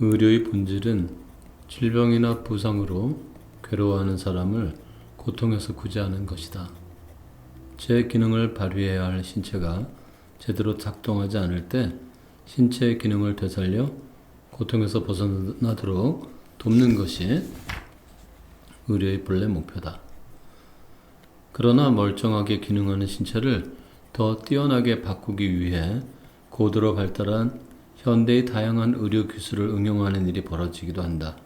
의료의 본질은 질병이나 부상으로 괴로워하는 사람을 고통에서 구제하는 것이다. 제 기능을 발휘해야 할 신체가 제대로 작동하지 않을 때 신체의 기능을 되살려 고통에서 벗어나도록 돕는 것이 의료의 본래 목표다. 그러나 멀쩡하게 기능하는 신체를 더 뛰어나게 바꾸기 위해 고도로 발달한 현대의 다양한 의료 기술을 응용하는 일이 벌어지기도 한다.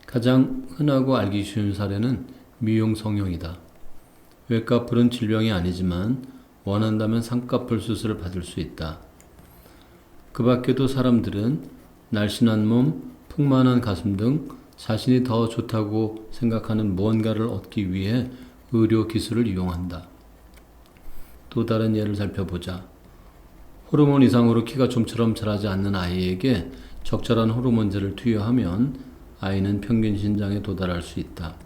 가장 흔하고 알기 쉬운 사례는 미용 성형이다. 외과풀은 질병이 아니지만 원한다면 쌍꺼풀 수술을 받을 수 있다. 그 밖에도 사람들은 날씬한 몸, 풍만한 가슴 등 자신이 더 좋다고 생각하는 무언가를 얻기 위해 의료 기술을 이용한다. 또 다른 예를 살펴보자. 호르몬 이상으로 키가 좀처럼 자라지 않는 아이에게 적절한 호르몬제를 투여하면 아이는 평균 신장에 도달할 수 있다.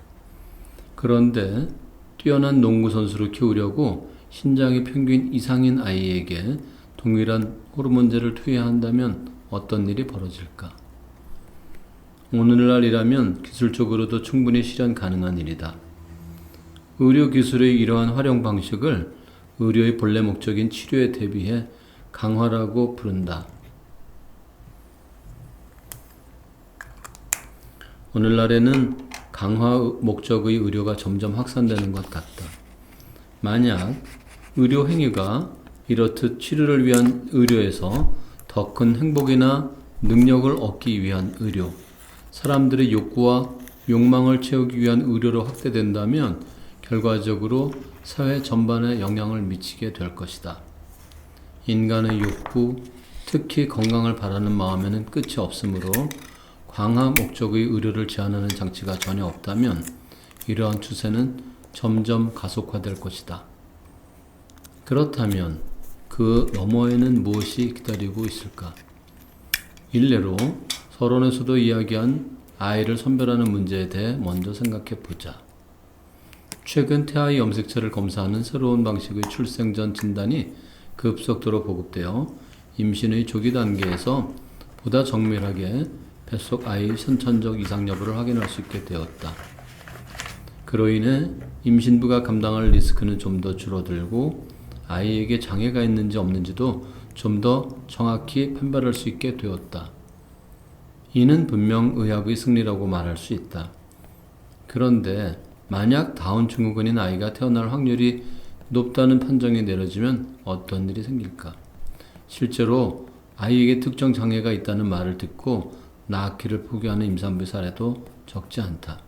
그런데 뛰어난 농구 선수를 키우려고 신장이 평균 이상인 아이에게 동일한 호르몬제를 투여한다면 어떤 일이 벌어질까? 오늘날이라면 기술적으로도 충분히 실현 가능한 일이다. 의료 기술의 이러한 활용 방식을 의료의 본래 목적인 치료에 대비해 강화라고 부른다. 오늘날에는 강화 목적의 의료가 점점 확산되는 것 같다. 만약 의료 행위가 이렇듯 치료를 위한 의료에서 더 큰 행복이나 능력을 얻기 위한 의료, 사람들의 욕구와 욕망을 채우기 위한 의료로 확대된다면 결과적으로 사회 전반에 영향을 미치게 될 것이다. 인간의 욕구, 특히 건강을 바라는 마음에는 끝이 없으므로 강화 목적의 의료를 제한하는 장치가 전혀 없다면 이러한 추세는 점점 가속화될 것이다. 그렇다면 그 너머에는 무엇이 기다리고 있을까? 일례로 서론에서도 이야기한 아이를 선별하는 문제에 대해 먼저 생각해 보자. 최근 태아의 염색체를 검사하는 새로운 방식의 출생 전 진단이 급속도로 보급되어 임신의 조기 단계에서 보다 정밀하게 뱃속 아이의 선천적 이상 여부를 확인할 수 있게 되었다. 그로 인해 임신부가 감당할 리스크는 좀 더 줄어들고 아이에게 장애가 있는지 없는지도 좀 더 정확히 판별할 수 있게 되었다. 이는 분명 의학의 승리라고 말할 수 있다. 그런데 만약 다운 증후군인 아이가 태어날 확률이 높다는 판정이 내려지면 어떤 일이 생길까? 실제로 아이에게 특정 장애가 있다는 말을 듣고 낳기를 포기하는 임산부의 사례도 적지 않다.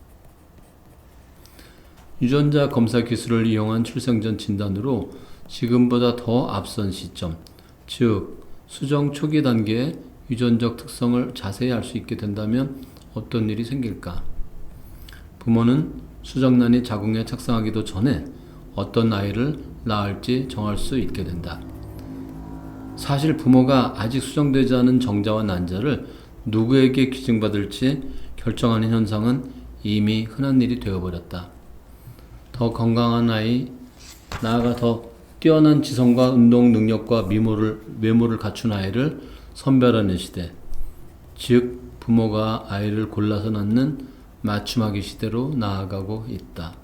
유전자 검사 기술을 이용한 출생 전 진단으로 지금보다 더 앞선 시점, 즉 수정 초기 단계의 유전적 특성을 자세히 알 수 있게 된다면 어떤 일이 생길까? 부모는 수정란이 자궁에 착상하기도 전에 어떤 아이를 낳을지 정할 수 있게 된다. 사실 부모가 아직 수정되지 않은 정자와 난자를 누구에게 기증받을지 결정하는 현상은 이미 흔한 일이 되어버렸다. 더 건강한 아이, 나아가 더 뛰어난 지성과 운동 능력과 외모를 갖춘 아이를 선별하는 시대, 즉 부모가 아이를 골라서 낳는 맞춤하기 시대로 나아가고 있다.